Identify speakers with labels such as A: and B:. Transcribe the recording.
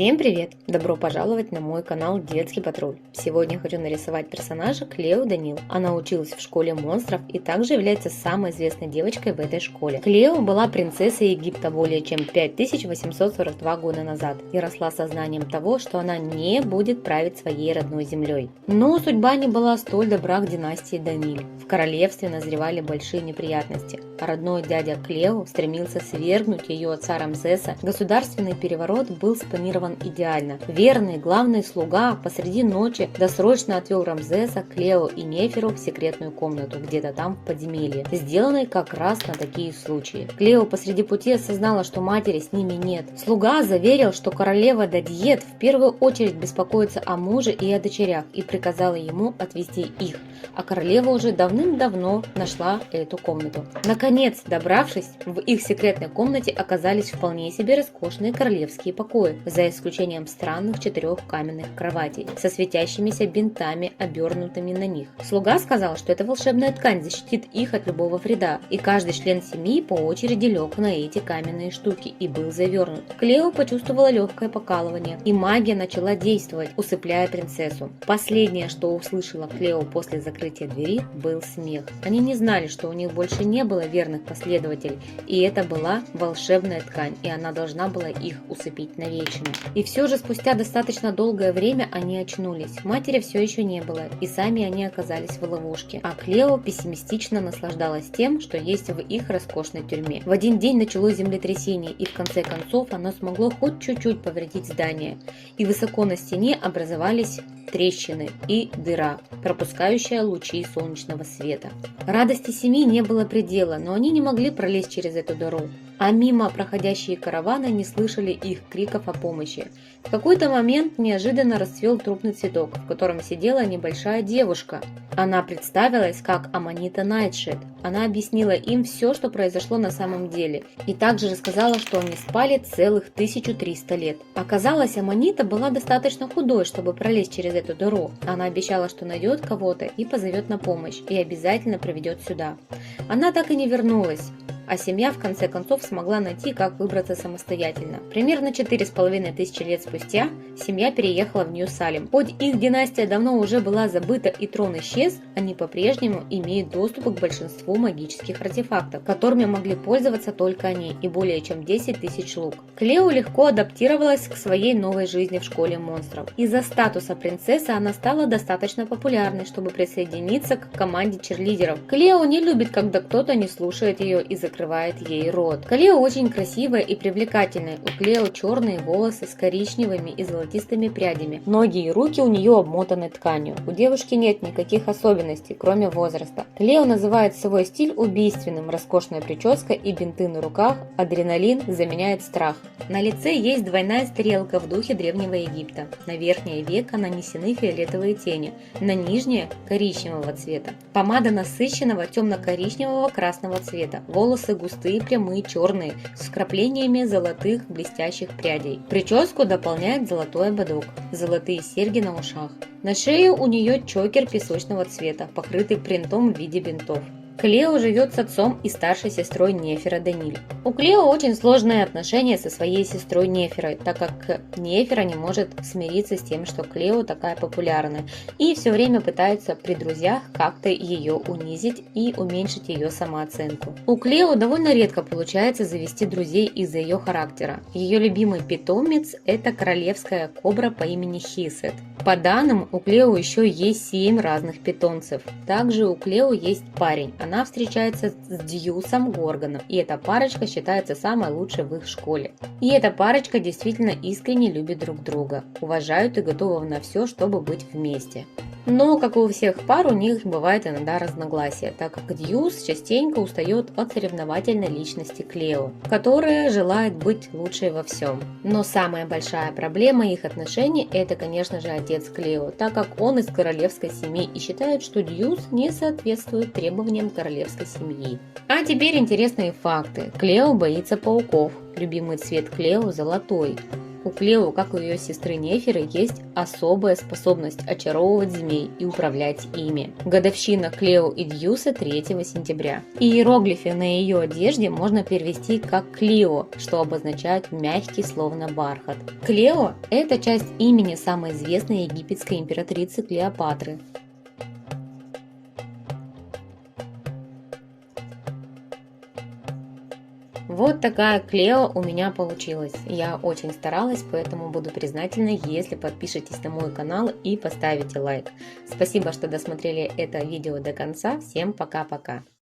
A: Всем привет! Добро пожаловать на мой канал Детский Патруль. Сегодня я хочу нарисовать персонажа Клео Данил. Она училась в школе монстров и также является самой известной девочкой в этой школе. Клео была принцессой Египта более чем 5842 года назад и росла сознанием того, что она не будет править своей родной землей. Но судьба не была столь добра к династии Даниль. В королевстве назревали большие неприятности, а родной дядя Клео стремился свергнуть ее отца Рамзеса. Государственный переворот был спланирован идеально. Верный главный слуга посреди ночи досрочно отвел Рамзеса, Клео и Неферу в секретную комнату где-то там в подземелье, сделанной как раз на такие случаи. Клео посреди пути осознала, что матери с ними нет. Слуга заверил, что королева Дадьет в первую очередь беспокоится о муже и о дочерях и приказала ему отвезти их, а королева уже давным-давно нашла эту комнату. Наконец, добравшись, в их секретной комнате оказались вполне себе роскошные королевские покои, за исключением странных 4 каменных кроватей со светящимися бинтами, обернутыми на них. Слуга сказал, что эта волшебная ткань защитит их от любого вреда, и каждый член семьи по очереди лег на эти каменные штуки и был завернут. Клео почувствовала легкое покалывание, и магия начала действовать, усыпляя принцессу. Последнее, что услышала Клео после закрытия двери, был смех. Они не знали, что у них больше не было верных последователей, и это была волшебная ткань, и она должна была их усыпить навечно. И все же спустя достаточно долгое время они очнулись. Матери все еще не было, и сами они оказались в ловушке. А Клео пессимистично наслаждалась тем, что есть в их роскошной тюрьме. В один день началось землетрясение, и в конце концов оно смогло хоть чуть-чуть повредить здание. И высоко на стене образовались трещины и дыра, пропускающая лучи солнечного света. Радости семьи не было предела, но они не могли пролезть через эту дыру, а мимо проходящие караваны не слышали их криков о помощи. В какой-то момент неожиданно расцвел трупный цветок, в котором сидела небольшая девушка. Она представилась как Аманита Найтшед. Она объяснила им все, что произошло на самом деле, и также рассказала, что они спали целых 1300 лет. Оказалось, Аманита была достаточно худой, чтобы пролезть через эту дыру. Она обещала, что найдет кого-то и позовет на помощь, и обязательно приведет сюда. Она так и не вернулась, а семья в конце концов смогла найти, как выбраться самостоятельно. Примерно 4500 лет спустя семья переехала в Нью-Салем. Хоть их династия давно уже была забыта и трон исчез, они по-прежнему имеют доступ к большинству магических артефактов, которыми могли пользоваться только они, и более чем 10 тысяч слуг. Клео легко адаптировалась к своей новой жизни в школе монстров. Из-за статуса принцессы она стала достаточно популярной, чтобы присоединиться к команде черлидеров. Клео не любит, когда кто-то не слушает ее и закрывает ей рот. Клео очень красивая и привлекательная. У Клео черные волосы с коричневыми и золотистыми прядями. Ноги и руки у нее обмотаны тканью. У девушки нет никаких особенностей, кроме возраста. Клео называет свой стиль убийственным. Роскошная прическа и бинты на руках. Адреналин заменяет страх. На лице есть двойная стрелка в духе Древнего Египта. На верхнее веко нанесены фиолетовые тени, на нижнее – коричневого цвета. Помада насыщенного темно-коричневого красного цвета. Волосы густые, прямые, черные, с вкраплениями золотых блестящих прядей. Прическу дополняет золотой ободок, золотые серьги на ушах. На шее у нее чокер песочного цвета, покрытый принтом в виде бинтов. Клео живет с отцом и старшей сестрой Нефера Даниль. У Клео очень сложные отношения со своей сестрой Неферой, так как Нефера не может смириться с тем, что Клео такая популярная, и все время пытается при друзьях как-то ее унизить и уменьшить ее самооценку. У Клео довольно редко получается завести друзей из-за ее характера. Ее любимый питомец – это королевская кобра по имени Хисет. По данным, у Клео еще есть 7 разных питомцев. Также у Клео есть парень. Она встречается с Дьюсом Горганом, и эта парочка считается самой лучшей в их школе. И эта парочка действительно искренне любит друг друга, уважают и готовы на все, чтобы быть вместе. Но, как и у всех пар, у них бывает иногда разногласия, так как Дьюс частенько устает от соревновательной личности Клео, которая желает быть лучшей во всем. Но самая большая проблема их отношений – это, конечно же, отец Клео, так как он из королевской семьи и считает, что Дьюс не соответствует требованиям королевской семьи. А теперь интересные факты. Клео боится пауков. Любимый цвет Клео – золотой. У Клео, как и у ее сестры Неферы, есть особая способность очаровывать змей и управлять ими. Годовщина Клео и Дьюса 3 сентября. Иероглифы на ее одежде можно перевести как Клио, что обозначает мягкий, словно бархат. Клео – это часть имени самой известной египетской императрицы Клеопатры. Вот такая Клео у меня получилась. Я очень старалась, поэтому буду признательна, если подпишитесь на мой канал и поставите лайк. Спасибо, что досмотрели это видео до конца. Всем пока-пока!